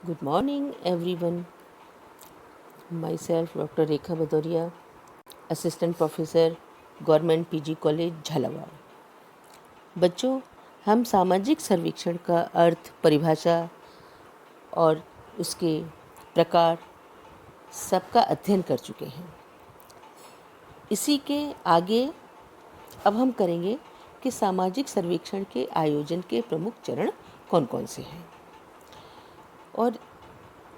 Good morning, everyone. Myself, Dr. Rekha Bhadoria, Assistant Professor, Government PG College, Jhalawar. बच्चों, हम सामाजिक सर्वेक्षण का अर्थ, परिभाषा और उसके प्रकार सबका अध्ययन कर चुके हैं। इसी के आगे अब हम करेंगे कि सामाजिक सर्वेक्षण के आयोजन के प्रमुख चरण कौन कौन से हैं, और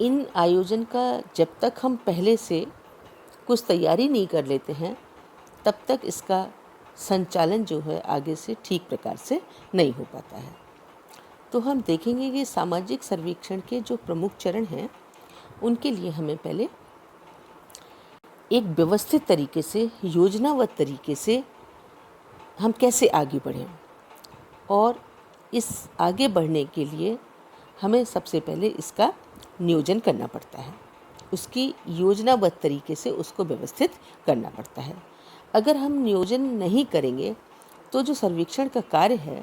इन आयोजन का जब तक हम पहले से कुछ तैयारी नहीं कर लेते हैं तब तक इसका संचालन जो है आगे से ठीक प्रकार से नहीं हो पाता है। तो हम देखेंगे कि सामाजिक सर्वेक्षण के जो प्रमुख चरण हैं उनके लिए हमें पहले एक व्यवस्थित तरीके से, योजनाबद्ध तरीके से हम कैसे आगे बढ़ें, और इस आगे बढ़ने के लिए हमें सबसे पहले इसका नियोजन करना पड़ता है, उसकी योजनाबद्ध तरीके से उसको व्यवस्थित करना पड़ता है। अगर हम नियोजन नहीं करेंगे तो जो सर्वेक्षण का कार्य है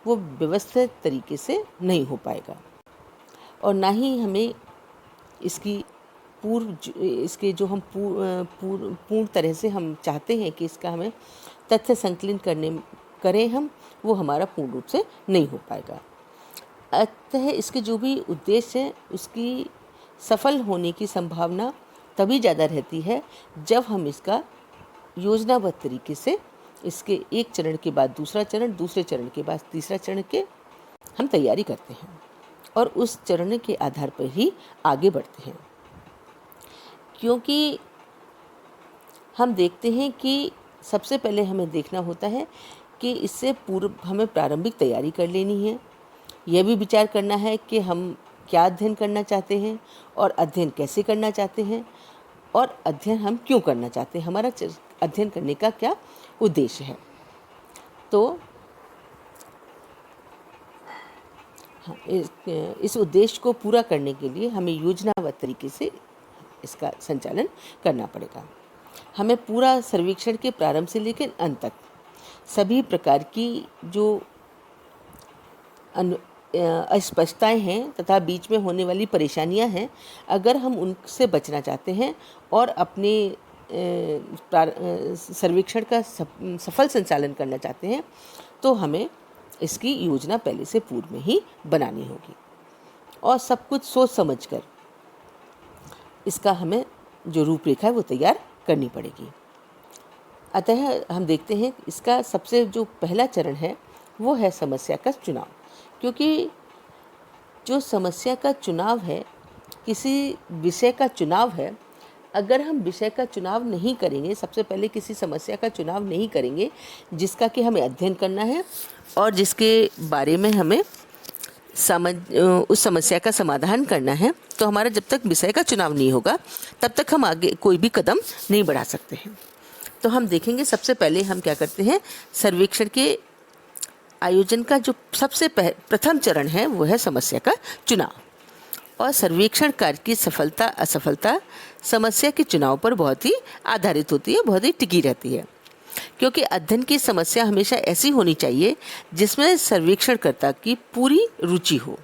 वो व्यवस्थित तरीके से नहीं हो पाएगा, और ना ही हमें इसकी इसके जो हम पूर्ण तरह से हम चाहते हैं कि इसका हमें तथ्य संकलन करें हम, वो हमारा पूर्ण रूप से नहीं हो पाएगा। अतः इसके जो भी उद्देश्य है उसकी सफल होने की संभावना तभी ज़्यादा रहती है जब हम इसका योजनाबद्ध तरीके से इसके एक चरण के बाद दूसरा चरण, दूसरे चरण के बाद तीसरा चरण के हम तैयारी करते हैं और उस चरण के आधार पर ही आगे बढ़ते हैं। क्योंकि हम देखते हैं कि सबसे पहले हमें देखना होता है कि इससे पूर्व हमें प्रारंभिक तैयारी कर लेनी है। यह भी विचार करना है कि हम क्या अध्ययन करना चाहते हैं और अध्ययन कैसे करना चाहते हैं, और अध्ययन हम क्यों करना चाहते हैं, हमारा अध्ययन करने का क्या उद्देश्य है। तो हाँ, इस उद्देश्य को पूरा करने के लिए हमें योजनाबद्ध तरीके से इसका संचालन करना पड़ेगा। हमें पूरा सर्वेक्षण के प्रारंभ से लेकर अंत तक सभी प्रकार की जो अस्पष्टताएं हैं तथा बीच में होने वाली परेशानियां हैं, अगर हम उनसे बचना चाहते हैं और अपने सर्वेक्षण का सफल संचालन करना चाहते हैं तो हमें इसकी योजना पहले से पूर्व में ही बनानी होगी और सब कुछ सोच समझकर इसका हमें जो रूपरेखा है वो तैयार करनी पड़ेगी। अतः हम देखते हैं इसका सबसे जो पहला चरण है वो है समस्या का चुनाव। क्योंकि जो समस्या का चुनाव है, किसी विषय का चुनाव है, अगर हम विषय का चुनाव नहीं करेंगे, सबसे पहले किसी समस्या का चुनाव नहीं करेंगे जिसका कि हमें अध्ययन करना है और जिसके बारे में हमें उस समस्या का समाधान करना है, तो हमारा जब तक विषय का चुनाव नहीं होगा तब तक हम आगे कोई भी कदम नहीं बढ़ा सकते हैं। तो हम देखेंगे सबसे पहले हम क्या करते हैं, सर्वेक्षण के आयोजन का जो सबसे प्रथम चरण है वो है समस्या का चुनाव। और सर्वेक्षण कार्य की सफलता असफलता समस्या के चुनाव पर बहुत ही आधारित होती है, बहुत ही टिकी रहती है। क्योंकि अध्ययन की समस्या हमेशा ऐसी होनी चाहिए जिसमें सर्वेक्षणकर्ता की पूरी रुचि हो,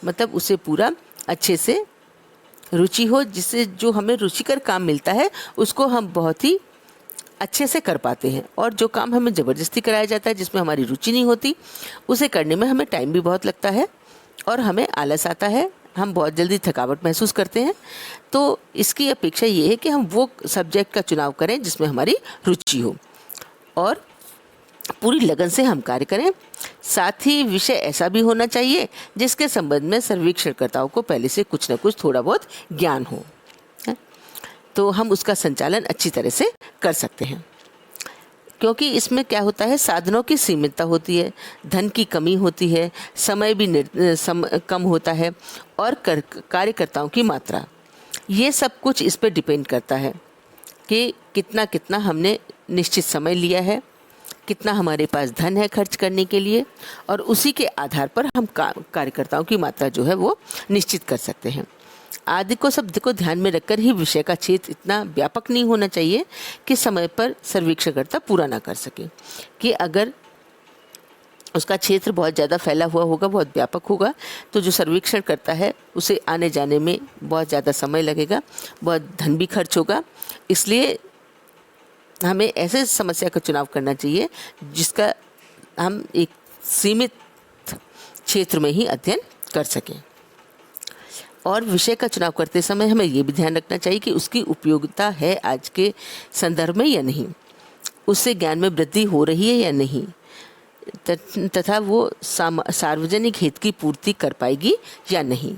मतलब उसे पूरा अच्छे से रुचि हो, जिससे जो हमें रुचिकर काम मिलता है उसको हम बहुत ही अच्छे से कर पाते हैं। और जो काम हमें ज़बरदस्ती कराया जाता है, जिसमें हमारी रुचि नहीं होती, उसे करने में हमें टाइम भी बहुत लगता है और हमें आलस आता है, हम बहुत जल्दी थकावट महसूस करते हैं। तो इसकी अपेक्षा ये है कि हम वो सब्जेक्ट का चुनाव करें जिसमें हमारी रुचि हो और पूरी लगन से हम कार्य करें। साथ ही विषय ऐसा भी होना चाहिए जिसके संबंध में सर्वेक्षणकर्ताओं को पहले से कुछ न कुछ थोड़ा बहुत ज्ञान हो, तो हम उसका संचालन अच्छी तरह से कर सकते हैं। क्योंकि इसमें क्या होता है, साधनों की सीमितता होती है, धन की कमी होती है, समय भी कम होता है और कार्यकर्ताओं की मात्रा, ये सब कुछ इस पर डिपेंड करता है कि कितना हमने निश्चित समय लिया है, कितना हमारे पास धन है खर्च करने के लिए, और उसी के आधार पर हम कार्यकर्ताओं की मात्रा जो है वो निश्चित कर सकते हैं। आदि को शब्द को ध्यान में रखकर ही विषय का क्षेत्र इतना व्यापक नहीं होना चाहिए कि समय पर सर्वेक्षणकर्ता पूरा ना कर सके। कि अगर उसका क्षेत्र बहुत ज़्यादा फैला हुआ होगा, बहुत व्यापक होगा, तो जो सर्वेक्षण करता है उसे आने जाने में बहुत ज़्यादा समय लगेगा, बहुत धन भी खर्च होगा। इसलिए हमें ऐसे समस्या का चुनाव करना चाहिए जिसका हम एक सीमित क्षेत्र में ही अध्ययन कर सकें। और विषय का चुनाव करते समय हमें ये भी ध्यान रखना चाहिए कि उसकी उपयोगिता है आज के संदर्भ में या नहीं, उससे ज्ञान में वृद्धि हो रही है या नहीं, तथा वो सार्वजनिक हित की पूर्ति कर पाएगी या नहीं।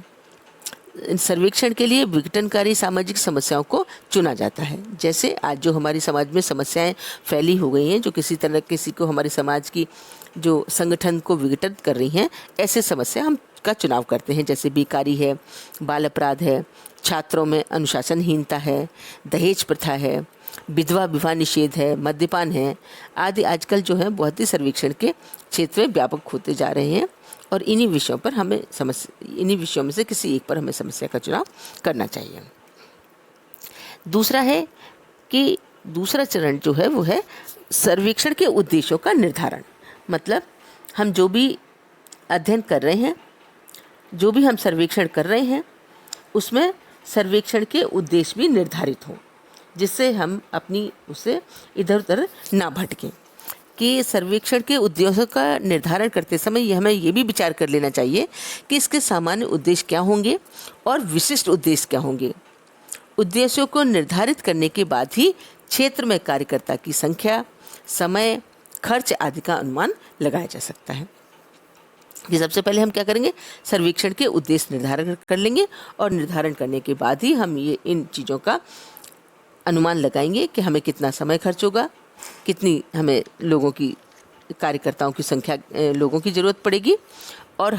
सर्वेक्षण के लिए विघटनकारी सामाजिक समस्याओं को चुना जाता है। जैसे आज जो हमारी समाज में समस्याएं फैली हो गई हैं, जो किसी तरह किसी को हमारे समाज की जो संगठन को विघटित कर रही हैं, ऐसे समस्या हम का चुनाव करते हैं। जैसे बेकारी है, बाल अपराध है, छात्रों में अनुशासनहीनता है, दहेज प्रथा है, विधवा विवाह निषेध है, मद्यपान है आदि आजकल जो है बहुत ही सर्वेक्षण के क्षेत्र में व्यापक होते जा रहे हैं। और इन्हीं विषयों में से किसी एक पर हमें समस्या का चुनाव करना चाहिए। दूसरा है कि दूसरा चरण जो है वो है सर्वेक्षण के उद्देश्यों का निर्धारण। मतलब हम जो भी अध्ययन कर रहे हैं, जो भी हम सर्वेक्षण कर रहे हैं, उसमें सर्वेक्षण के उद्देश्य भी निर्धारित हों, जिससे हम अपनी उसे इधर उधर ना भटकें। कि सर्वेक्षण के उद्देश्यों का निर्धारण करते समय हमें ये भी विचार कर लेना चाहिए कि इसके सामान्य उद्देश्य क्या होंगे और विशिष्ट उद्देश्य क्या होंगे। उद्देश्यों को निर्धारित करने के बाद ही क्षेत्र में कार्यकर्ता की संख्या, समय, खर्च आदि का अनुमान लगाया जा सकता है। कि सबसे पहले हम क्या करेंगे, सर्वेक्षण के उद्देश्य निर्धारण कर लेंगे और निर्धारण करने के बाद ही हम ये इन चीज़ों का अनुमान लगाएंगे कि हमें कितना समय खर्च होगा, कितनी हमें लोगों की कार्यकर्ताओं की संख्या लोगों की ज़रूरत पड़ेगी, और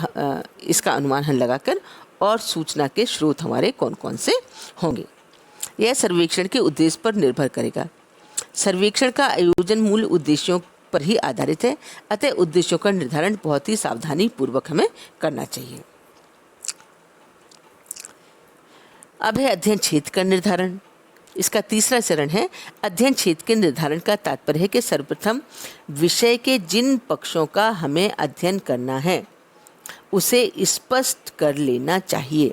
इसका अनुमान हम लगाकर और सूचना के स्रोत हमारे कौन कौन से होंगे। यह सर्वेक्षण के उद्देश्य पर निर्भर करेगा। सर्वेक्षण का आयोजन मूल उद्देश्यों पर ही आधारित है, अतः उद्देश्यों का निर्धारण बहुत ही सावधानी पूर्वक हमें करना चाहिए। अब है अध्ययन क्षेत्र का निर्धारण। इसका तीसरा चरण है अध्ययन क्षेत्र के निर्धारण का तात्पर्य है कि सर्वप्रथम विषय के जिन पक्षों का हमें अध्ययन करना है उसे स्पष्ट कर लेना चाहिए,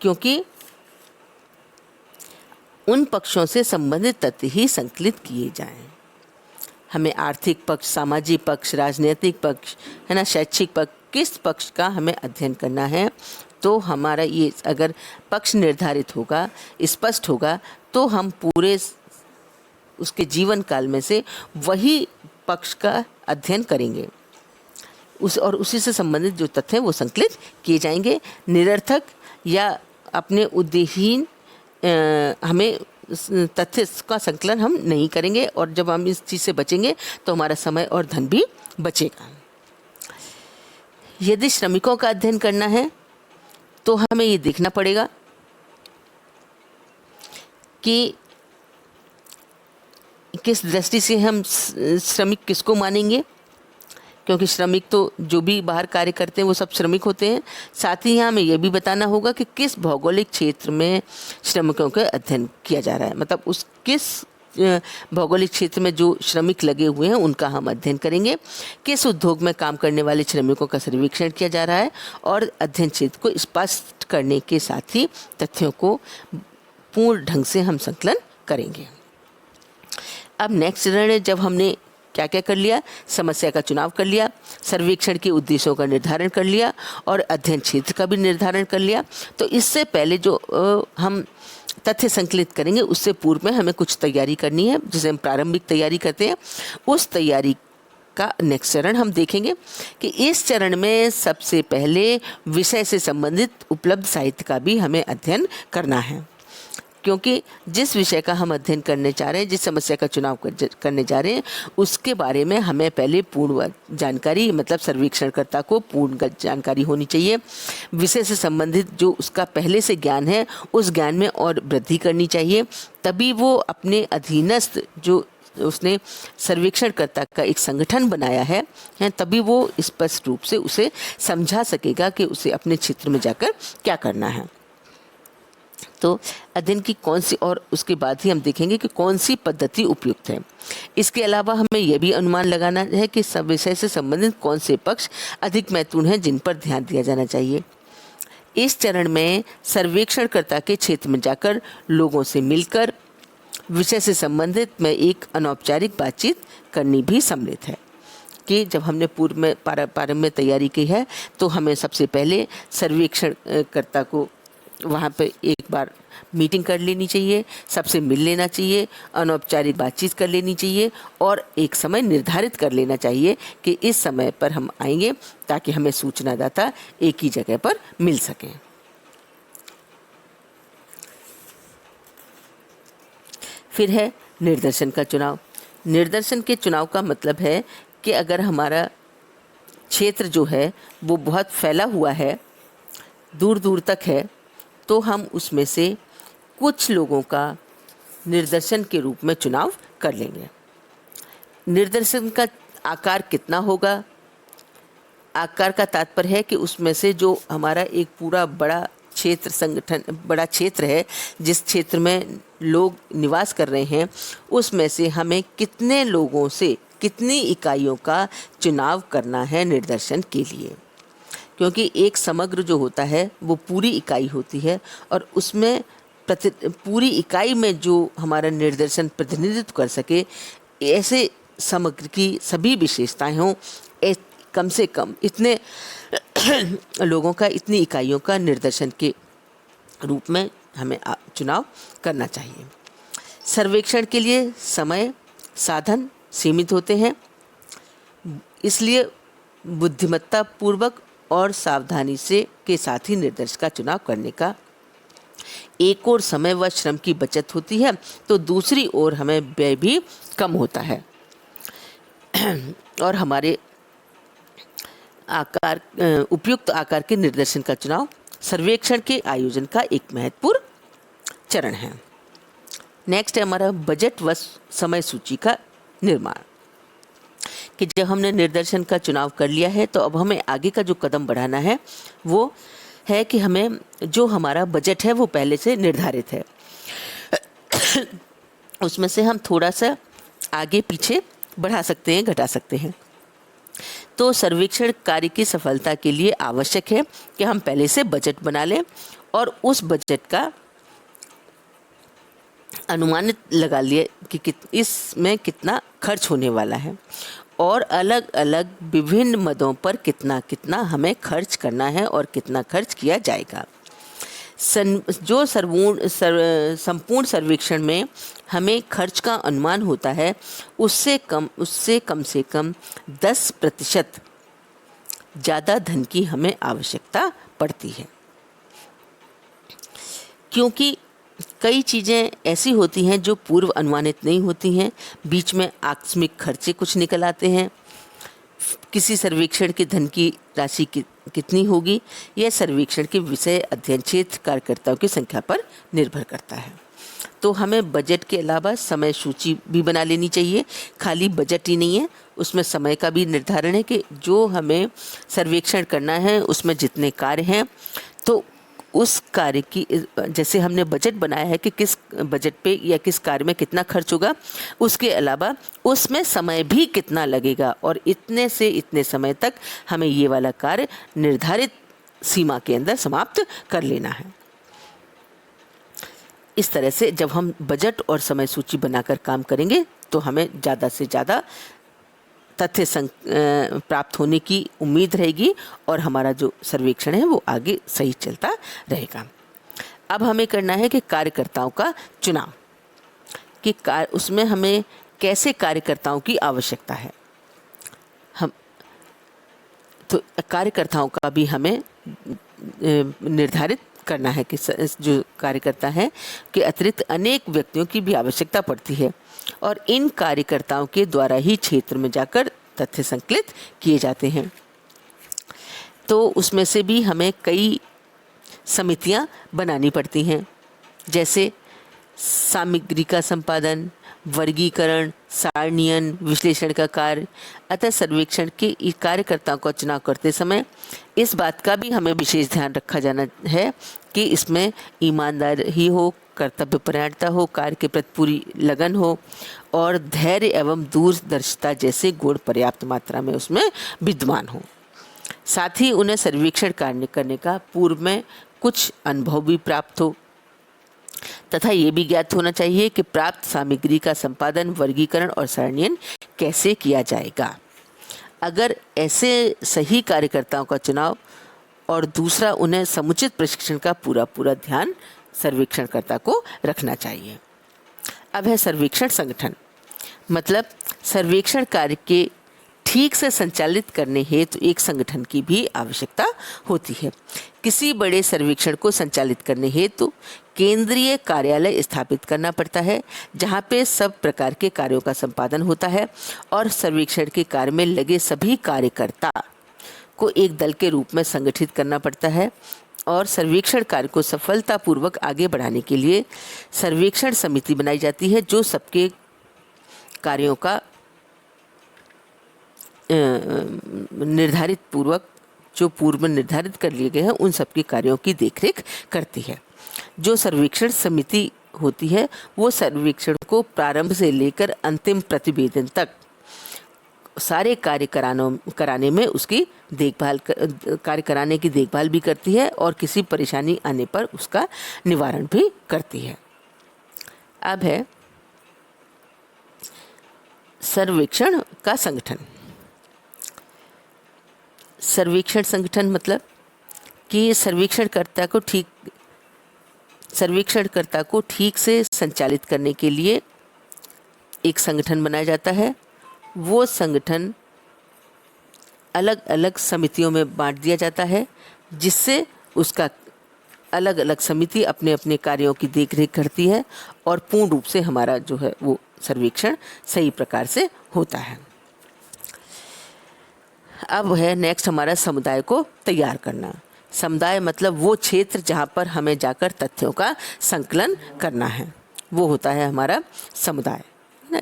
क्योंकि उन पक्षों से संबंधित तथ्य ही संकलित किए जाएं। हमें आर्थिक पक्ष, सामाजिक पक्ष, राजनीतिक पक्ष, है ना, शैक्षिक पक्ष, किस पक्ष का हमें अध्ययन करना है, तो हमारा ये अगर पक्ष निर्धारित होगा, स्पष्ट होगा, तो हम पूरे उसके जीवन काल में से वही पक्ष का अध्ययन करेंगे और उसी से संबंधित जो तथ्य हैं वो संकलित किए जाएंगे। निरर्थक या अपने उद्देश्यहीन हमें तथ्य का संकलन हम नहीं करेंगे, और जब हम इस चीज़ से बचेंगे तो हमारा समय और धन भी बचेगा। यदि श्रमिकों का अध्ययन करना है तो हमें ये देखना पड़ेगा कि किस दृष्टि से हम श्रमिक किसको मानेंगे, क्योंकि श्रमिक तो जो भी बाहर कार्य करते हैं वो सब श्रमिक होते हैं। साथ ही हमें यह भी बताना होगा कि किस भौगोलिक क्षेत्र में श्रमिकों का अध्ययन किया जा रहा है, मतलब उस किस भौगोलिक क्षेत्र में जो श्रमिक लगे हुए हैं उनका हम अध्ययन करेंगे। किस उद्योग में काम करने वाले श्रमिकों का सर्वेक्षण किया जा रहा है, और अध्ययन क्षेत्र को स्पष्ट करने के साथ ही तथ्यों को पूर्ण ढंग से हम संकलन करेंगे। अब नेक्स्ट चरण है, जब हमने क्या क्या कर लिया, समस्या का चुनाव कर लिया, सर्वेक्षण के उद्देश्यों का निर्धारण कर लिया और अध्ययन क्षेत्र का भी निर्धारण कर लिया, तो इससे पहले जो हम तथ्य संकलित करेंगे उससे पूर्व में हमें कुछ तैयारी करनी है, जिसे हम प्रारंभिक तैयारी करते हैं। उस तैयारी का नेक्स्ट चरण हम देखेंगे कि इस चरण में सबसे पहले विषय से संबंधित उपलब्ध साहित्य का भी हमें अध्ययन करना है, क्योंकि जिस विषय का हम अध्ययन करने जा रहे हैं, जिस समस्या का चुनाव करने जा रहे हैं, उसके बारे में हमें पहले पूर्ण जानकारी, मतलब सर्वेक्षणकर्ता को पूर्ण जानकारी होनी चाहिए। विषय से संबंधित जो उसका पहले से ज्ञान है उस ज्ञान में और वृद्धि करनी चाहिए, तभी वो अपने अधीनस्थ जो उसने सर्वेक्षणकर्ता का एक संगठन बनाया है, तभी वो स्पष्ट रूप से उसे समझा सकेगा कि उसे अपने क्षेत्र में जाकर क्या करना है। तो अध्ययन की कौन सी, और उसके बाद ही हम देखेंगे कि कौन सी पद्धति उपयुक्त है। इसके अलावा हमें यह भी अनुमान लगाना है कि सब विषय से संबंधित कौन से पक्ष अधिक महत्वपूर्ण हैं जिन पर ध्यान दिया जाना चाहिए। इस चरण में सर्वेक्षणकर्ता के क्षेत्र में जाकर लोगों से मिलकर विषय से संबंधित में एक अनौपचारिक बातचीत करनी भी सम्मिलित है। कि जब हमने पूर्व में प्रारंभ में तैयारी की है तो हमें सबसे पहले सर्वेक्षणकर्ता को वहाँ पे एक बार मीटिंग कर लेनी चाहिए, सबसे मिल लेना चाहिए, अनौपचारिक बातचीत कर लेनी चाहिए और एक समय निर्धारित कर लेना चाहिए कि इस समय पर हम आएंगे, ताकि हमें सूचनादाता एक ही जगह पर मिल सकें। फिर है निर्देशन का चुनाव। निर्देशन के चुनाव का मतलब है कि अगर हमारा क्षेत्र जो है वो बहुत फैला हुआ है, दूर दूर तक है, तो हम उसमें से कुछ लोगों का निर्देशन के रूप में चुनाव कर लेंगे। निर्देशन का आकार कितना होगा? आकार का तात्पर्य है कि उसमें से जो हमारा एक पूरा बड़ा क्षेत्र, संगठन, बड़ा क्षेत्र है, जिस क्षेत्र में लोग निवास कर रहे हैं, उसमें से हमें कितने लोगों से कितनी इकाइयों का चुनाव करना है निर्देशन के लिए। क्योंकि एक समग्र जो होता है वो पूरी इकाई होती है, और उसमें पूरी इकाई में जो हमारा निर्देशन प्रतिनिधित्व कर सके, ऐसे समग्र की सभी विशेषताएं हों, कम से कम इतने लोगों का, इतनी इकाइयों का निर्देशन के रूप में हमें चुनाव करना चाहिए। सर्वेक्षण के लिए समय साधन सीमित होते हैं, इसलिए बुद्धिमत्ता पूर्वक और सावधानी से के साथ ही निर्देश का चुनाव करने का एक और समय व श्रम की बचत होती है, तो दूसरी ओर हमें व्यय भी कम होता है और हमारे उपयुक्त आकार के निर्देशन का चुनाव सर्वेक्षण के आयोजन का एक महत्वपूर्ण चरण है। नेक्स्ट है हमारा बजट व समय सूची का निर्माण। कि जब हमने निर्देशन का चुनाव कर लिया है तो अब हमें आगे का जो कदम बढ़ाना है वो है कि हमें जो हमारा बजट है वो पहले से निर्धारित है, उसमें से हम थोड़ा सा आगे पीछे बढ़ा सकते हैं, घटा सकते हैं। तो सर्वेक्षण कार्य की सफलता के लिए आवश्यक है कि हम पहले से बजट बना लें और उस बजट का अनुमानित लगा लिए कि इसमें कितना खर्च होने वाला है और अलग अलग विभिन्न मदों पर कितना कितना हमें खर्च करना है और कितना खर्च किया जाएगा। जो संपूर्ण सर्वेक्षण में हमें खर्च का अनुमान होता है उससे कम से कम 10% ज़्यादा धन की हमें आवश्यकता पड़ती है, क्योंकि कई चीज़ें ऐसी होती हैं जो पूर्व अनुमानित नहीं होती हैं, बीच में आकस्मिक खर्चे कुछ निकल आते हैं। किसी सर्वेक्षण के धन की राशि कितनी होगी, यह सर्वेक्षण के विषय अध्ययन क्षेत्र कार्यकर्ताओं की संख्या पर निर्भर करता है। तो हमें बजट के अलावा समय सूची भी बना लेनी चाहिए। खाली बजट ही नहीं है, उसमें समय का भी निर्धारण है कि जो हमें सर्वेक्षण करना है उसमें जितने कार्य हैं, तो उस कार्य की, जैसे हमने बजट बनाया है कि किस बजट पे या किस कार्य में कितना खर्च होगा, उसके अलावा उसमें समय भी कितना लगेगा और इतने से इतने समय तक हमें ये वाला कार्य निर्धारित सीमा के अंदर समाप्त कर लेना है। इस तरह से जब हम बजट और समय सूची बनाकर काम करेंगे तो हमें ज़्यादा से ज़्यादा तथ्य प्राप्त होने की उम्मीद रहेगी और हमारा जो सर्वेक्षण है वो आगे सही चलता रहेगा। अब हमें करना है कि कार्यकर्ताओं का चुनाव, कि उसमें हमें कैसे कार्यकर्ताओं की आवश्यकता है। हम तो कार्यकर्ताओं का भी हमें निर्धारित करना है कि जो कार्यकर्ता हैं के अतिरिक्त अनेक व्यक्तियों की भी आवश्यकता पड़ती है और इन कार्यकर्ताओं के द्वारा ही क्षेत्र में जाकर तथ्य संकलित किए जाते हैं। तो उसमें से भी हमें कई समितियां बनानी पड़ती हैं, जैसे सामग्री का संपादन, वर्गीकरण, सारणीयन, विश्लेषण का कार्य। अतः सर्वेक्षण के कार्यकर्ताओं का चुनाव करते समय इस बात का भी हमें विशेष ध्यान रखा जाना है कि इसमें ईमानदारी हो, कर्तव्यपरायणता हो, कार्य के प्रति पूरी लगन हो और धैर्य एवं दूरदर्शिता जैसे गुण पर्याप्त मात्रा में उसमें विद्यमान हो। साथ ही उन्हें सर्वेक्षण कार्य करने का पूर्व में कुछ अनुभव भी प्राप्त हो तथा ये भी ज्ञात होना चाहिए कि प्राप्त सामग्री का संपादन, वर्गीकरण और सारणीयन कैसे किया जाएगा। अगर ऐसे सही कार्यकर्ताओं का चुनाव और दूसरा उन्हें समुचित प्रशिक्षण का पूरा ध्यान सर्वेक्षणकर्ता को रखना चाहिए। अब है सर्वेक्षण संगठन, मतलब सर्वेक्षण कार्य के ठीक से संचालित करने हेतु एक संगठन की भी आवश्यकता होती है। किसी बड़े सर्वेक्षण को संचालित करने हेतु केंद्रीय कार्यालय स्थापित करना पड़ता है, जहां पे सब प्रकार के कार्यों का संपादन होता है और सर्वेक्षण के कार्य में लगे सभी कार्यकर्ता को एक दल के रूप में संगठित करना पड़ता है और सर्वेक्षण कार्य को सफलतापूर्वक आगे बढ़ाने के लिए सर्वेक्षण समिति बनाई जाती है, जो सबके कार्यों का जो पूर्व में निर्धारित कर लिए गए हैं उन सबके कार्यों की देखरेख करती है। जो सर्वेक्षण समिति होती है वो सर्वेक्षण को प्रारंभ से लेकर अंतिम प्रतिवेदन तक सारे कार्य कराने में उसकी कार्य कराने की देखभाल भी करती है और किसी परेशानी आने पर उसका निवारण भी करती है। अब है सर्वेक्षण का संगठन। सर्वेक्षण संगठन मतलब कि सर्वेक्षणकर्ता को ठीक से संचालित करने के लिए एक संगठन बनाया जाता है। वो संगठन अलग अलग समितियों में बांट दिया जाता है, जिससे उसका अलग अलग समिति अपने अपने कार्यों की देखरेख करती है और पूर्ण रूप से हमारा जो है वो सर्वेक्षण सही प्रकार से होता है। अब है नेक्स्ट हमारा समुदाय को तैयार करना। समुदाय मतलब वो क्षेत्र जहाँ पर हमें जाकर तथ्यों का संकलन करना है, वो होता है हमारा समुदाय ना।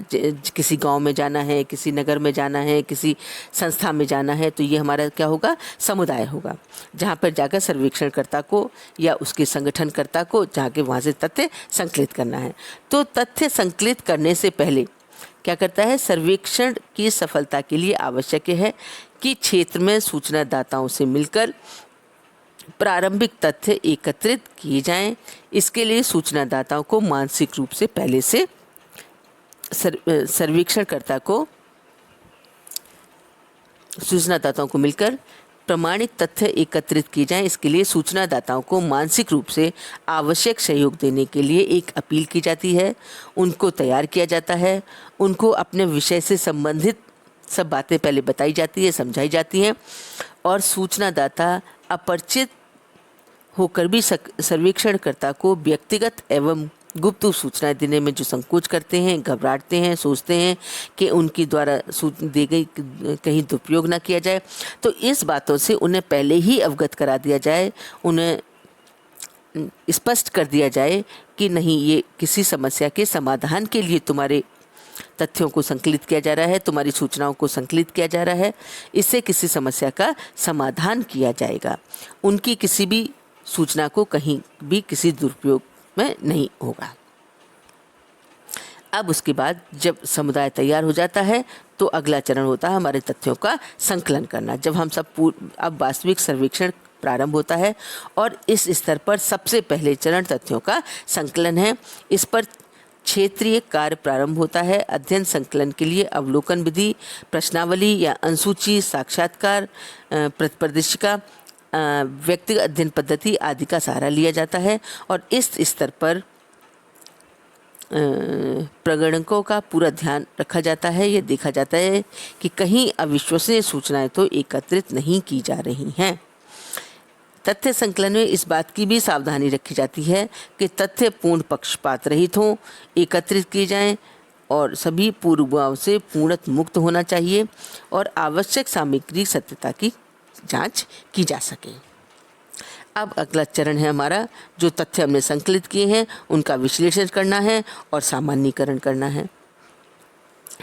किसी गांव में जाना है, किसी नगर में जाना है, किसी संस्था में जाना है, तो ये हमारा क्या होगा, समुदाय होगा, जहाँ पर जाकर सर्वेक्षणकर्ता को या उसके संगठनकर्ता को जाके वहाँ से तथ्य संकलित करना है। तो तथ्य संकलित करने से पहले क्या करता है, सर्वेक्षण की सफलता के लिए आवश्यक है कि क्षेत्र में सूचनादाताओं से मिलकर प्रारंभिक तथ्य एकत्रित किए जाएं। इसके लिए सूचनादाताओं को मानसिक रूप से पहले से सूचनादाताओं को मिलकर प्रमाणित तथ्य एकत्रित किए जाएं। इसके लिए सूचनादाताओं को मानसिक रूप से आवश्यक सहयोग देने के लिए एक अपील की जाती है, उनको तैयार किया जाता है, उनको अपने विषय से संबंधित सब बातें पहले बताई जाती है, समझाई जाती हैं और सूचनादाता अपरिचित होकर भी सर्वेक्षणकर्ता को व्यक्तिगत एवं गुप्त सूचनाएं देने में जो संकोच करते हैं, घबराते हैं, सोचते हैं कि उनकी द्वारा दी गई कहीं दुरुपयोग ना किया जाए, तो इस बातों से उन्हें पहले ही अवगत करा दिया जाए, उन्हें स्पष्ट कर दिया जाए कि नहीं, ये किसी समस्या के समाधान के लिए तुम्हारे तथ्यों को संकलित किया जा रहा है, तुम्हारी सूचनाओं को संकलित किया जा रहा है, इससे किसी समस्या का समाधान किया जाएगा। उनकी किसी भी सूचना को कहीं भी किसी दुरुपयोग में नहीं होगा। अब उसके बाद जब समुदाय तैयार हो जाता है तो अगला चरण होता है हमारे तथ्यों का संकलन करना। जब हम अब वास्तविक सर्वेक्षण प्रारंभ होता है और इस स्तर पर सबसे पहले चरण तथ्यों का संकलन है। इस पर क्षेत्रीय कार्य प्रारंभ होता है। अध्ययन संकलन के लिए अवलोकन विधि, प्रश्नावली या अनुसूची, साक्षात्कार, प्रतिप्रदर्शिका, व्यक्तिगत अध्ययन पद्धति आदि का सहारा लिया जाता है और इस स्तर पर प्रगणकों का पूरा ध्यान रखा जाता है। यह देखा जाता है कि कहीं अविश्वसनीय सूचनाएं तो एकत्रित नहीं की जा रही हैं। तथ्य संकलन में इस बात की भी सावधानी रखी जाती है कि तथ्य पूर्ण पक्षपात रहित हों, एकत्रित किए जाएं और सभी पूर्वाग्रहों से पूर्णतः मुक्त होना चाहिए और आवश्यक सामग्री सत्यता की जांच की जा सके। अब अगला चरण है हमारा, जो तथ्य हमने संकलित किए हैं उनका विश्लेषण करना है और सामान्यीकरण करना है।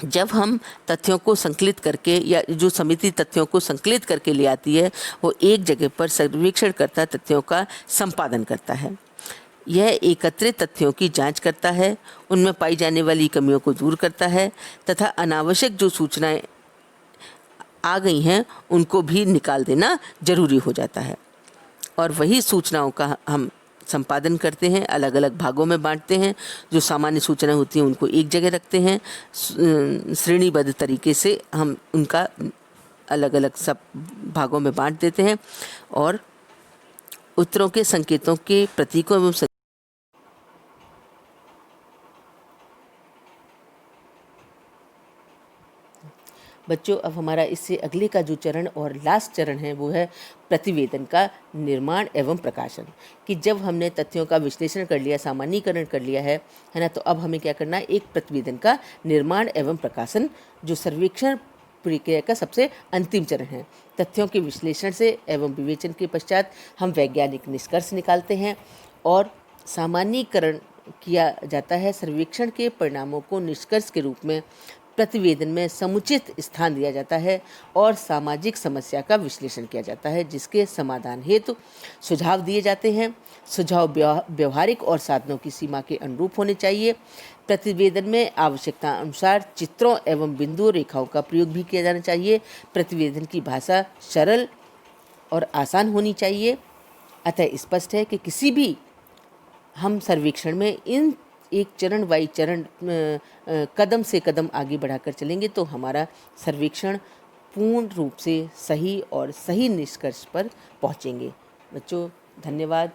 जब हम तथ्यों को संकलित करके या जो समिति तथ्यों को संकलित करके ले आती है, वो एक जगह पर सर्वेक्षणकर्ता तथ्यों का संपादन करता है। यह एकत्रित तथ्यों की जांच करता है, उनमें पाई जाने वाली कमियों को दूर करता है तथा अनावश्यक जो सूचनाएं आ गई हैं उनको भी निकाल देना जरूरी हो जाता है। और वही सूचनाओं का हम संपादन करते हैं, अलग अलग भागों में बांटते हैं। जो सामान्य सूचनाएं होती हैं उनको एक जगह रखते हैं, श्रेणीबद्ध तरीके से हम उनका अलग अलग सब भागों में बांट देते हैं और उत्तरों के संकेतों के प्रतीकों एवं बच्चों, अब हमारा इससे अगले का जो चरण और लास्ट चरण है वो है प्रतिवेदन का निर्माण एवं प्रकाशन। कि जब हमने तथ्यों का विश्लेषण कर लिया, सामान्यीकरण कर लिया है ना, तो अब हमें क्या करना है, एक प्रतिवेदन का निर्माण एवं प्रकाशन, जो सर्वेक्षण प्रक्रिया का सबसे अंतिम चरण है। तथ्यों के विश्लेषण से एवं विवेचन के पश्चात हम वैज्ञानिक निष्कर्ष निकालते हैं और सामान्यीकरण किया जाता है। सर्वेक्षण के परिणामों को निष्कर्ष के रूप में प्रतिवेदन में समुचित स्थान दिया जाता है और सामाजिक समस्या का विश्लेषण किया जाता है, जिसके समाधान हेतु सुझाव दिए जाते हैं। सुझाव व्यवहारिक और साधनों की सीमा के अनुरूप होने चाहिए। प्रतिवेदन में आवश्यकता अनुसार चित्रों एवं बिंदु रेखाओं का प्रयोग भी किया जाना चाहिए। प्रतिवेदन की भाषा सरल और आसान होनी चाहिए। अतः स्पष्ट है कि किसी भी हम सर्वेक्षण में इन एक चरण बाई चरण कदम से कदम आगे बढ़ाकर चलेंगे तो हमारा सर्वेक्षण पूर्ण रूप से सही और सही निष्कर्ष पर पहुंचेंगे। बच्चों, धन्यवाद।